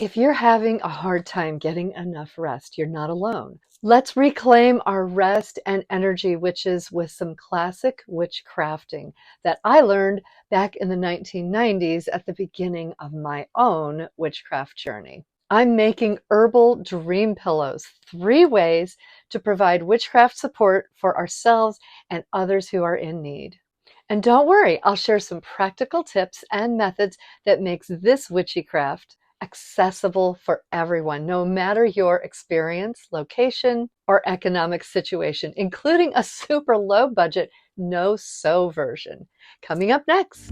If you're having a hard time getting enough rest, you're not alone. Let's reclaim our rest and energy witches with some classic witchcrafting that I learned back in the 1990s at the beginning of my own witchcraft journey. I'm making herbal dream pillows, 3 ways to provide witchcraft support for ourselves and others who are in need. And don't worry, I'll share some practical tips and methods that makes this witchcraft accessible for everyone, no matter your experience, location, or economic situation, including a super low budget, no sew version. Coming up next.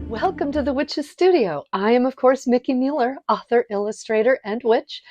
Welcome to the Witch's Studio. I am, of course, Mickie Mueller, author, illustrator, and witch.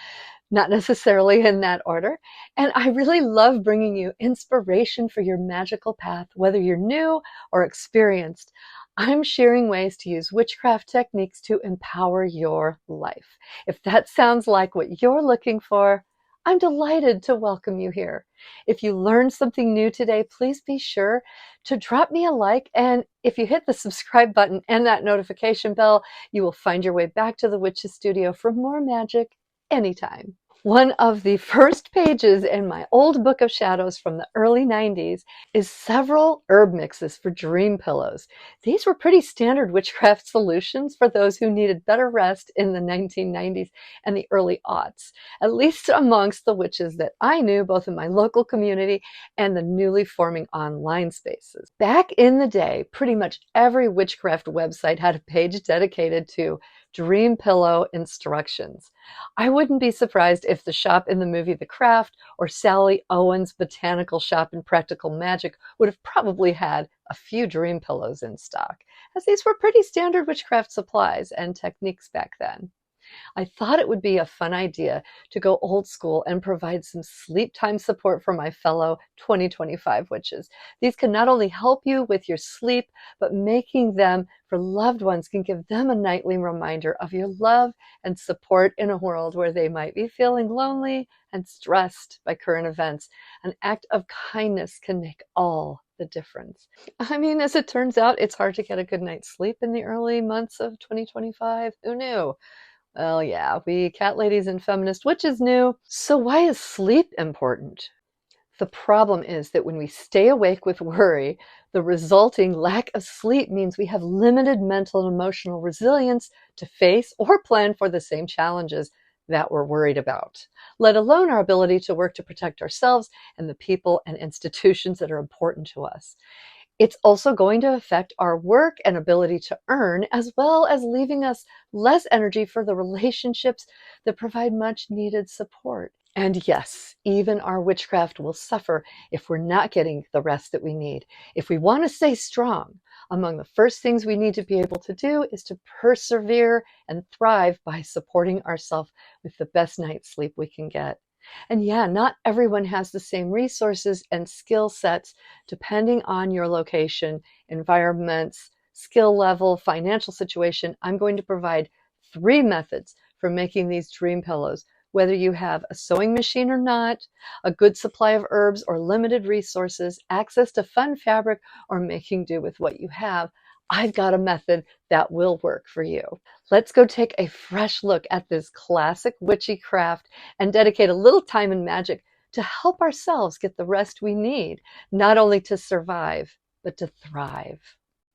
Not necessarily in that order. And I really love bringing you inspiration for your magical path, whether you're new or experienced. I'm sharing ways to use witchcraft techniques to empower your life. If that sounds like what you're looking for, I'm delighted to welcome you here. If you learned something new today, please be sure to drop me a like. And if you hit the subscribe button and that notification bell, you will find your way back to the Witch's Studio for more magic anytime. One of the first pages in my old book of shadows from the early 90s is several herb mixes for dream pillows. These were pretty standard witchcraft solutions for those who needed better rest in the 1990s and the early aughts, at least amongst the witches that I knew, both in my local community and the newly forming online spaces. Back in the day, pretty much every witchcraft website had a page dedicated to dream pillow instructions. I wouldn't be surprised if the shop in the movie The Craft or Sally Owen's botanical shop in Practical Magic would have probably had a few dream pillows in stock, as these were pretty standard witchcraft supplies and techniques back then. I thought it would be a fun idea to go old school and provide some sleep time support for my fellow 2025 witches. These can not only help you with your sleep, but making them for loved ones can give them a nightly reminder of your love and support in a world where they might be feeling lonely and stressed by current events. An act of kindness can make all the difference. I mean, as it turns out, it's hard to get a good night's sleep in the early months of 2025. Who knew? Well, yeah, we cat ladies and feminist witches knew. So why is sleep important? The problem is that when we stay awake with worry, the resulting lack of sleep means we have limited mental and emotional resilience to face or plan for the same challenges that we're worried about, let alone our ability to work to protect ourselves and the people and institutions that are important to us. It's also going to affect our work and ability to earn, as well as leaving us less energy for the relationships that provide much needed support. And yes, even our witchcraft will suffer if we're not getting the rest that we need. If we want to stay strong, among the first things we need to be able to do is to persevere and thrive by supporting ourselves with the best night's sleep we can get. And yeah, not everyone has the same resources and skill sets depending on your location, environments, skill level, financial situation. I'm going to provide 3 methods for making these dream pillows, whether you have a sewing machine or not, a good supply of herbs or limited resources, access to fun fabric, or making do with what you have. I've got a method that will work for you. Let's go take a fresh look at this classic witchy craft and dedicate a little time and magic to help ourselves get the rest we need, not only to survive, but to thrive.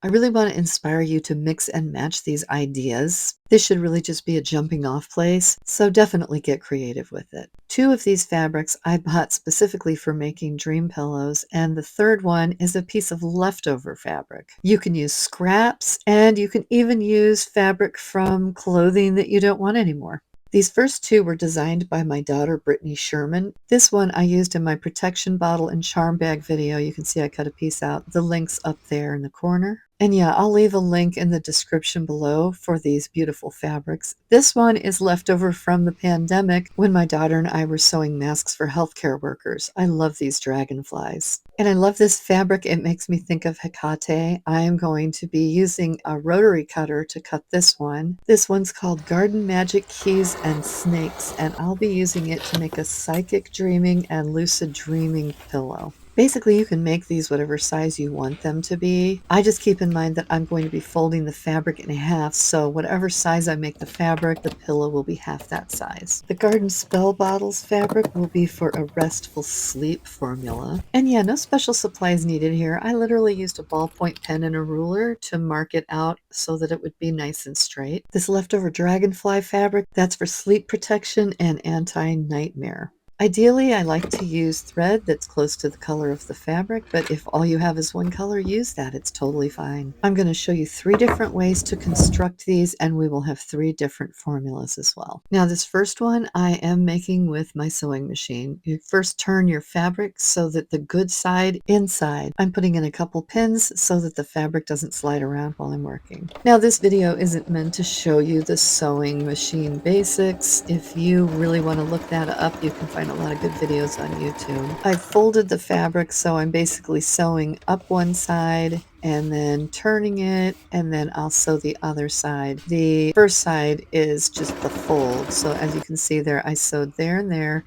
I really want to inspire you to mix and match these ideas. This should really just be a jumping off place, so definitely get creative with it. 2 of these fabrics I bought specifically for making dream pillows, and the third one is a piece of leftover fabric. You can use scraps, and you can even use fabric from clothing that you don't want anymore. These first 2 were designed by my daughter, Brittany Sherman. This one I used in my protection bottle and charm bag video. You can see I cut a piece out. The link's up there in the corner. And yeah, I'll leave a link in the description below for these beautiful fabrics. This one is leftover from the pandemic when my daughter and I were sewing masks for healthcare workers. I love these dragonflies. And I love this fabric. It makes me think of Hecate. I am going to be using a rotary cutter to cut this one. This one's called Garden Magic Keys and Snakes, and I'll be using it to make a psychic dreaming and lucid dreaming pillow. Basically, you can make these whatever size you want them to be. I just keep in mind that I'm going to be folding the fabric in half, so whatever size I make the fabric, the pillow will be half that size. The Garden Spell Bottles fabric will be for a restful sleep formula. And yeah, no special supplies needed here. I literally used a ballpoint pen and a ruler to mark it out so that it would be nice and straight. This leftover dragonfly fabric, that's for sleep protection and anti-nightmare. Ideally, I like to use thread that's close to the color of the fabric, but if all you have is one color, use that. It's totally fine. I'm going to show you 3 different ways to construct these, and we will have 3 different formulas as well. Now, this first one I am making with my sewing machine. You first turn your fabric so that the good side inside. I'm putting in a couple pins so that the fabric doesn't slide around while I'm working. Now, this video isn't meant to show you the sewing machine basics. If you really want to look that up, you can find a lot of good videos on YouTube. I folded the fabric, so I'm basically sewing up one side and then turning it, and then I'll sew the other side. The first side is just the fold. So as you can see there, I sewed there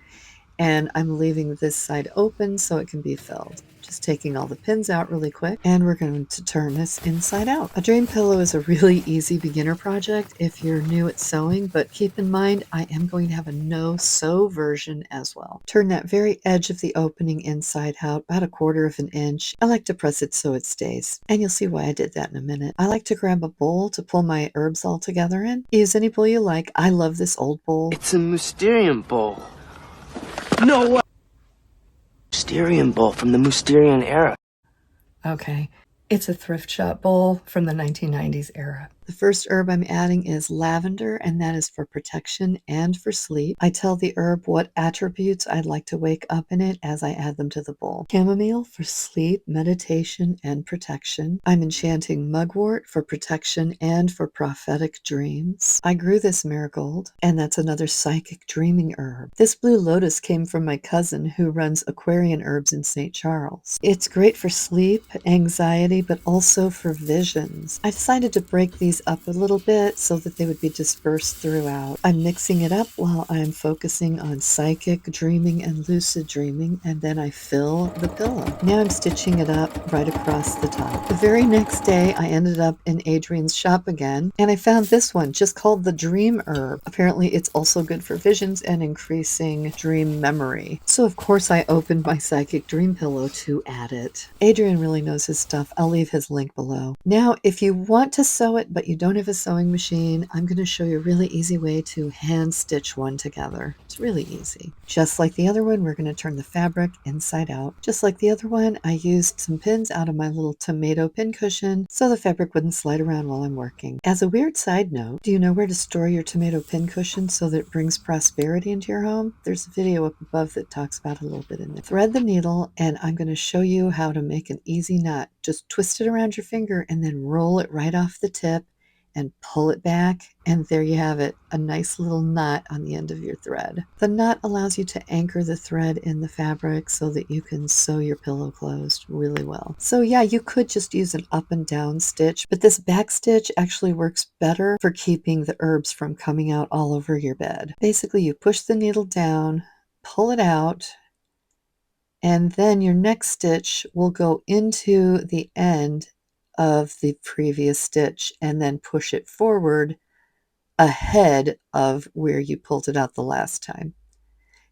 and I'm leaving this side open so it can be filled. Just taking all the pins out really quick, and we're going to turn this inside out. A dream pillow is a really easy beginner project if you're new at sewing, but keep in mind I am going to have a no-sew version as well. Turn that very edge of the opening inside out, about 1/4 of an inch. I like to press it so it stays, and you'll see why I did that in a minute. I like to grab a bowl to pull my herbs all together in. Use any bowl you like. I love this old bowl. It's a Mysterium bowl. No way! Mysterium bowl from the Mysterian era. Okay, it's a thrift shop bowl from the 1990s era. The first herb I'm adding is lavender, and that is for protection and for sleep. I tell the herb what attributes I'd like to wake up in it as I add them to the bowl. Chamomile for sleep, meditation, and protection. I'm enchanting mugwort for protection and for prophetic dreams. I grew this marigold, and that's another psychic dreaming herb. This blue lotus came from my cousin who runs Aquarian Herbs in St. Charles. It's great for sleep, anxiety, but also for visions. I decided to break these up a little bit so that they would be dispersed throughout. I'm mixing it up while I'm focusing on psychic dreaming and lucid dreaming, and then I fill the pillow. Now I'm stitching it up right across the top. The very next day I ended up in Adrian's shop again, and I found this one just called the dream herb. Apparently it's also good for visions and increasing dream memory. So of course I opened my psychic dream pillow to add it. Adrian really knows his stuff. I'll leave his link below. Now if you want to sew it but you don't have a sewing machine, I'm going to show you a really easy way to hand stitch one together. It's really easy. Just like the other one, we're going to turn the fabric inside out. Just like the other one, I used some pins out of my little tomato pin cushion so the fabric wouldn't slide around while I'm working. As a weird side note, do you know where to store your tomato pin cushion so that it brings prosperity into your home? There's a video up above that talks about it a little bit in there. Thread the needle, and I'm going to show you how to make an easy knot. Just twist it around your finger and then roll it right off the tip and pull it back, and there you have it, a nice little knot on the end of your thread. The knot allows you to anchor the thread in the fabric so that you can sew your pillow closed really well. So yeah, you could just use an up and down stitch, but this back stitch actually works better for keeping the herbs from coming out all over your bed. Basically, you push the needle down, pull it out, and then your next stitch will go into the end of the previous stitch and then push it forward ahead of where you pulled it out the last time.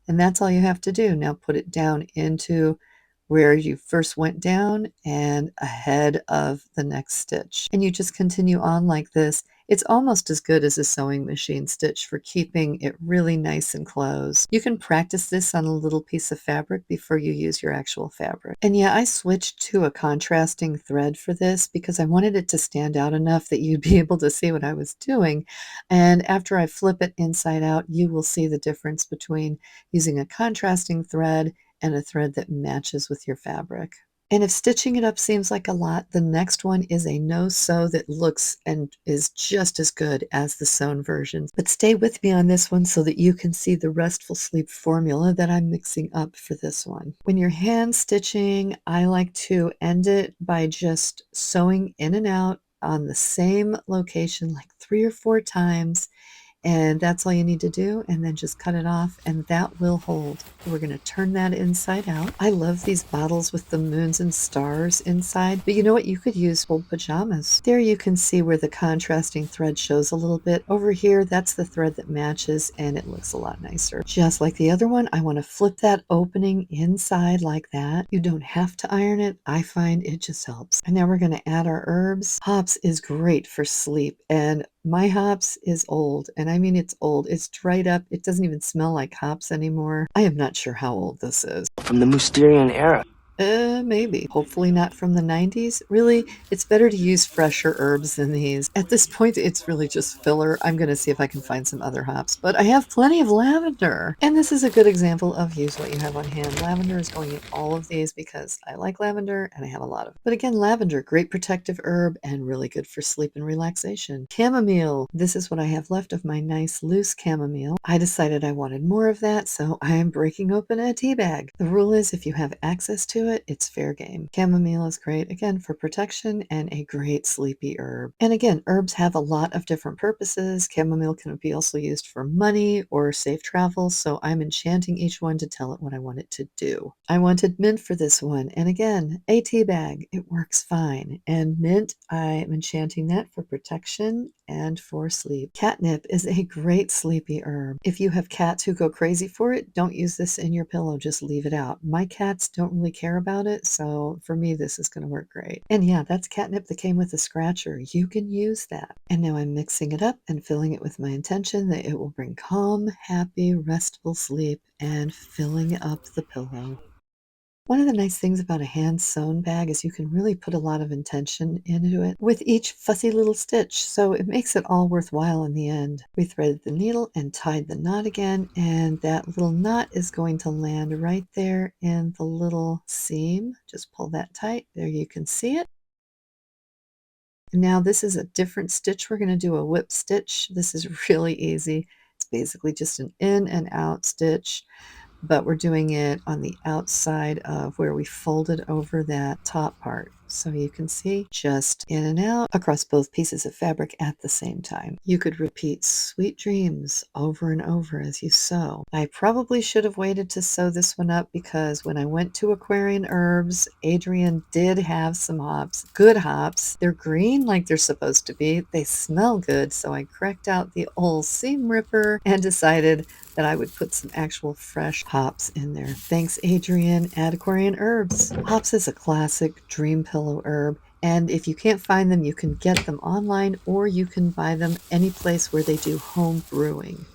And that's all you have to do. Now put it down into where you first went down and ahead of the next stitch. And you just continue on like this. It's almost as good as a sewing machine stitch for keeping it really nice and closed. You can practice this on a little piece of fabric before you use your actual fabric. And yeah, I switched to a contrasting thread for this because I wanted it to stand out enough that you'd be able to see what I was doing. And after I flip it inside out, you will see the difference between using a contrasting thread and a thread that matches with your fabric. And if stitching it up seems like a lot, the next one is a no-sew that looks and is just as good as the sewn version. But stay with me on this one so that you can see the restful sleep formula that I'm mixing up for this one. When you're hand stitching, I like to end it by just sewing in and out on the same location like 3 or 4 times, And that's all you need to do, and then just cut it off, and that will hold. We're going to turn that inside out. I love these bottles with the moons and stars inside, but you know what? You could use old pajamas. There you can see where the contrasting thread shows a little bit. Over here, that's the thread that matches, and it looks a lot nicer. Just like the other one, I want to flip that opening inside like that. You don't have to iron it. I find it just helps. And now we're going to add our herbs. Hops is great for sleep, and my hops is old, and I mean it's old. It's dried up. It doesn't even smell like hops anymore. I am not sure how old this is. From the Mysterian era. Maybe. Hopefully not from the 90s. Really, it's better to use fresher herbs than these. At this point, it's really just filler. I'm going to see if I can find some other hops, but I have plenty of lavender. And this is a good example of use what you have on hand. Lavender is going in all of these because I like lavender and I have a lot of it. But again, lavender, great protective herb and really good for sleep and relaxation. Chamomile. This is what I have left of my nice loose chamomile. I decided I wanted more of that, so I am breaking open a tea bag. The rule is if you have access to it, it's fair game. Chamomile is great, again, for protection and a great sleepy herb. And again, herbs have a lot of different purposes. Chamomile can be also used for money or safe travel, so I'm enchanting each one to tell it what I want it to do. I wanted mint for this one, and again, a tea bag. It works fine. And mint, I'm enchanting that for protection and for sleep. Catnip is a great sleepy herb. If you have cats who go crazy for it, don't use this in your pillow, just leave it out. My cats don't really care about it, so for me this is going to work great. And yeah, that's catnip that came with a scratcher. You can use that. And now I'm mixing it up and filling it with my intention that it will bring calm, happy, restful sleep and filling up the pillow. One of the nice things about a hand-sewn bag is you can really put a lot of intention into it with each fussy little stitch, so it makes it all worthwhile in the end. We threaded the needle and tied the knot again, and that little knot is going to land right there in the little seam. Just pull that tight. There you can see it. Now this is a different stitch. We're going to do a whip stitch. This is really easy. It's basically just an in and out stitch, but we're doing it on the outside of where we folded over that top part. So you can see just in and out across both pieces of fabric at the same time. You could repeat sweet dreams over and over as you sew. I probably should have waited to sew this one up because when I went to Aquarian Herbs, Adrian did have some hops, good hops. They're green like they're supposed to be. They smell good, so I cracked out the old seam ripper and decided that I would put some actual fresh hops in there. Thanks, Adrian at Aquarian Herbs. Hops is a classic dream pillow herb, and if you can't find them, you can get them online or you can buy them any place where they do home brewing.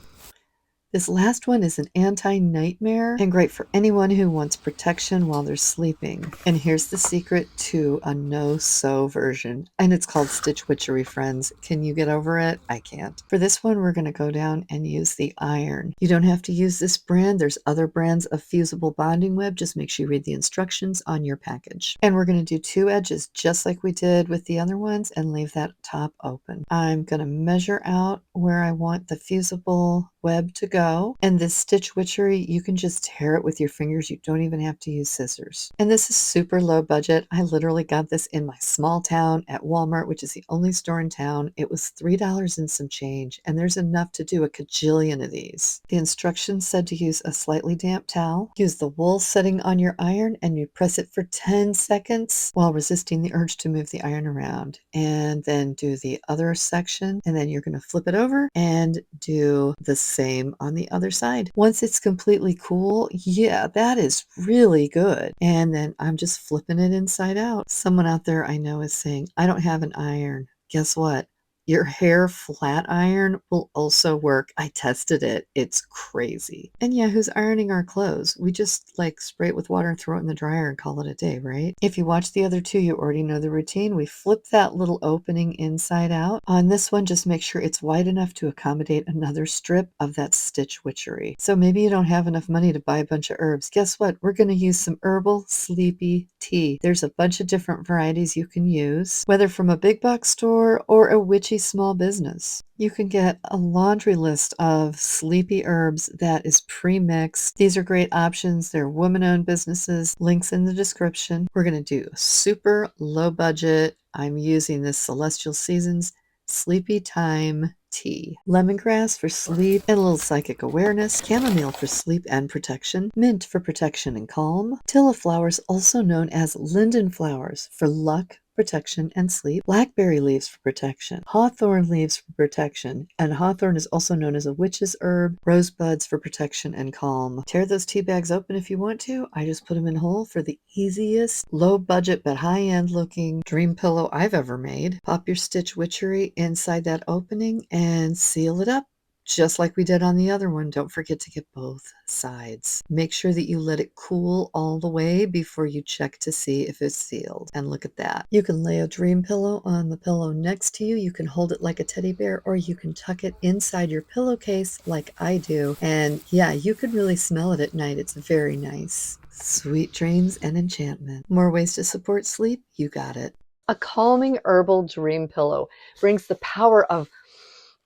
This last one is an anti-nightmare and great for anyone who wants protection while they're sleeping. And here's the secret to a no-sew version. And it's called Stitch Witchery, friends. Can you get over it? I can't. For this one, we're going to go down and use the iron. You don't have to use this brand. There's other brands of fusible bonding web. Just make sure you read the instructions on your package. And we're going to do 2 edges just like we did with the other ones and leave that top open. I'm going to measure out where I want the fusible web to go. And this Stitch Witchery, you can just tear it with your fingers. You don't even have to use scissors. And this is super low budget. I literally got this in my small town at Walmart, which is the only store in town. It was $3 and some change, and there's enough to do a cajillion of these. The instructions said to use a slightly damp towel, use the wool setting on your iron, and you press it for 10 seconds while resisting the urge to move the iron around. And then do the other section, and then you're going to flip it over and do the same on the other side. Once it's completely cool, yeah, that is really good. And then I'm just flipping it inside out. Someone out there I know is saying, I don't have an iron. Guess what? Your hair flat iron will also work. I tested it. It's crazy. And yeah, who's ironing our clothes? We just like spray it with water and throw it in the dryer and call it a day, right? If you watch the other 2, you already know the routine. We flip that little opening inside out. On this one, just make sure it's wide enough to accommodate another strip of that Stitch Witchery. So maybe you don't have enough money to buy a bunch of herbs. Guess what? We're going to use some Herbal Sleepy Tea. There's a bunch of different varieties you can use, whether from a big box store or a witchy small business. You can get a laundry list of sleepy herbs that is pre-mixed. These are great options. They're woman-owned businesses. Links in the description. We're going to do super low budget. I'm using this Celestial Seasons Sleepy Time tea. Lemongrass for sleep and a little psychic awareness. Chamomile for sleep and protection. Mint for protection and calm. Tilla flowers, also known as linden flowers, for luck, protection, and sleep. Blackberry leaves for protection. Hawthorn leaves for protection. And hawthorn is also known as a witch's herb. Rosebuds for protection and calm. Tear those tea bags open if you want to. I just put them in whole for the easiest, low budget but high end looking dream pillow I've ever made. Pop your Stitch Witchery inside that opening and seal it up. Just like we did on the other one. Don't forget to get both sides. Make sure that you let it cool all the way before you check to see if it's sealed. And look at that. You can lay a dream pillow on the pillow next to you. You can hold it like a teddy bear, or you can tuck it inside your pillowcase like I do. And yeah, you could really smell it at night. It's very nice. Sweet dreams and enchantment. More ways to support sleep? You got it. A calming herbal dream pillow brings the power of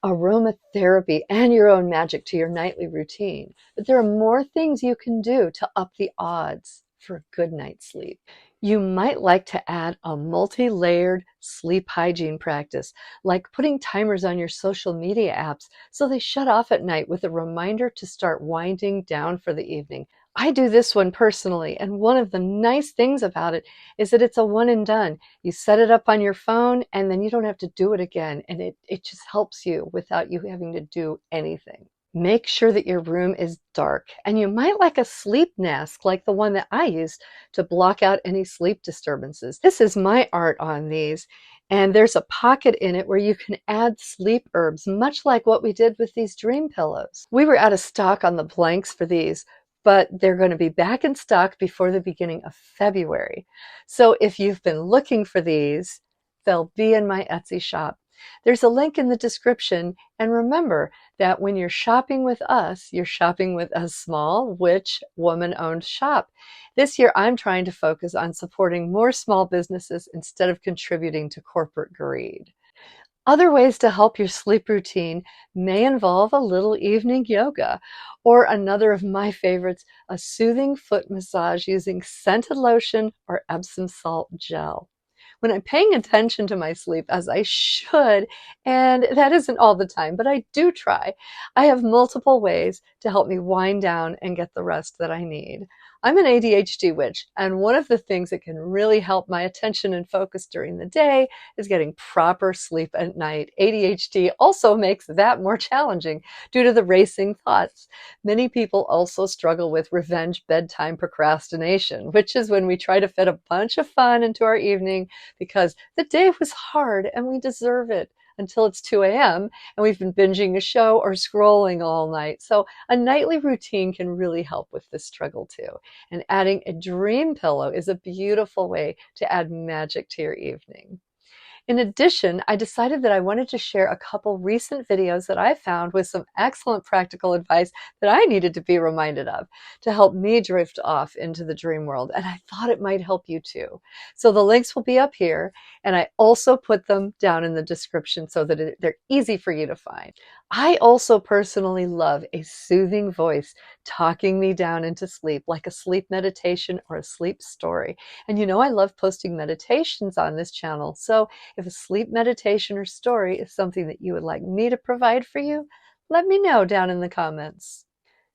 aromatherapy and your own magic to your nightly routine. But there are more things you can do to up the odds for a good night's sleep. You might like to add a multi-layered sleep hygiene practice, like putting timers on your social media apps so they shut off at night with a reminder to start winding down for the evening. I do this one personally, and one of the nice things about it is that it's a one and done. You set it up on your phone, and then you don't have to do it again, and it just helps you without you having to do anything. Make sure that your room is dark, and you might like a sleep mask like the one that I use to block out any sleep disturbances. This is my art on these, and there's a pocket in it where you can add sleep herbs, much like what we did with these dream pillows. We were out of stock on the blanks for these, but they're going to be back in stock before the beginning of February. So if you've been looking for these, they'll be in my Etsy shop. There's a link in the description, and remember that when you're shopping with us, you're shopping with a small, witch, woman-owned shop. This year, I'm trying to focus on supporting more small businesses instead of contributing to corporate greed. Other ways to help your sleep routine may involve a little evening yoga, or another of my favorites, a soothing foot massage using scented lotion or Epsom salt gel. When I'm paying attention to my sleep, as I should, and that isn't all the time, but I do try, I have multiple ways to help me wind down and get the rest that I need. I'm an ADHD witch, and one of the things that can really help my attention and focus during the day is getting proper sleep at night. ADHD also makes that more challenging due to the racing thoughts. Many people also struggle with revenge bedtime procrastination, which is when we try to fit a bunch of fun into our evening because the day was hard and we deserve it until it's 2 a.m. and we've been binging a show or scrolling all night. So a nightly routine can really help with this struggle too. And adding a dream pillow is a beautiful way to add magic to your evening. In addition, I decided that I wanted to share a couple recent videos that I found with some excellent practical advice that I needed to be reminded of to help me drift off into the dream world. And I thought it might help you too. So the links will be up here, and I also put them down in the description so that they're easy for you to find. I also personally love a soothing voice talking me down into sleep, like a sleep meditation or a sleep story. And you know, I love posting meditations on this channel. So if a sleep meditation or story is something that you would like me to provide for you, let me know down in the comments.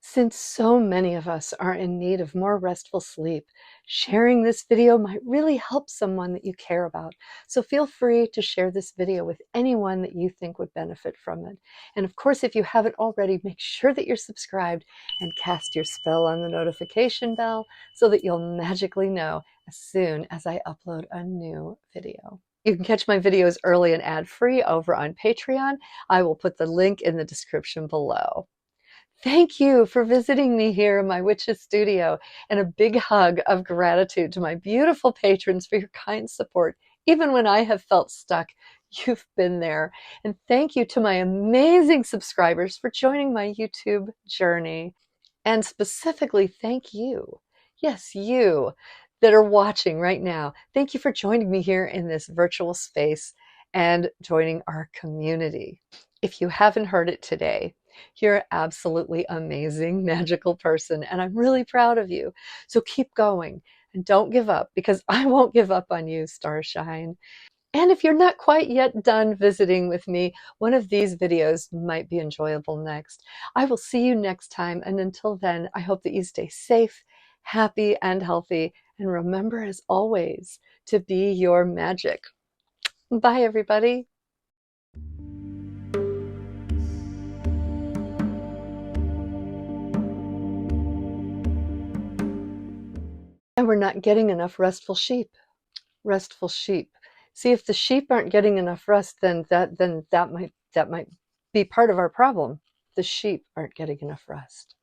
Since so many of us are in need of more restful sleep, sharing this video might really help someone that you care about. So feel free to share this video with anyone that you think would benefit from it. And of course, if you haven't already, make sure that you're subscribed and cast your spell on the notification bell so that you'll magically know as soon as I upload a new video. You can catch my videos early and ad-free over on Patreon. I will put the link in the description below. Thank you for visiting me here in my witch's studio, and a big hug of gratitude to my beautiful patrons for your kind support. Even when I have felt stuck, you've been there. And thank you to my amazing subscribers for joining my YouTube journey. And specifically, thank you. Yes, you that are watching right now. Thank you for joining me here in this virtual space and joining our community. If you haven't heard it today, you're an absolutely amazing, magical person, and I'm really proud of you. So keep going and don't give up, because I won't give up on you, Starshine. And if you're not quite yet done visiting with me, one of these videos might be enjoyable next. I will see you next time. And until then, I hope that you stay safe, happy, and healthy. And remember, as always, to be your magic. Bye, everybody. And we're not getting enough restful sheep. Restful sheep. See, if the sheep aren't getting enough rest, then that might be part of our problem. The sheep aren't getting enough rest.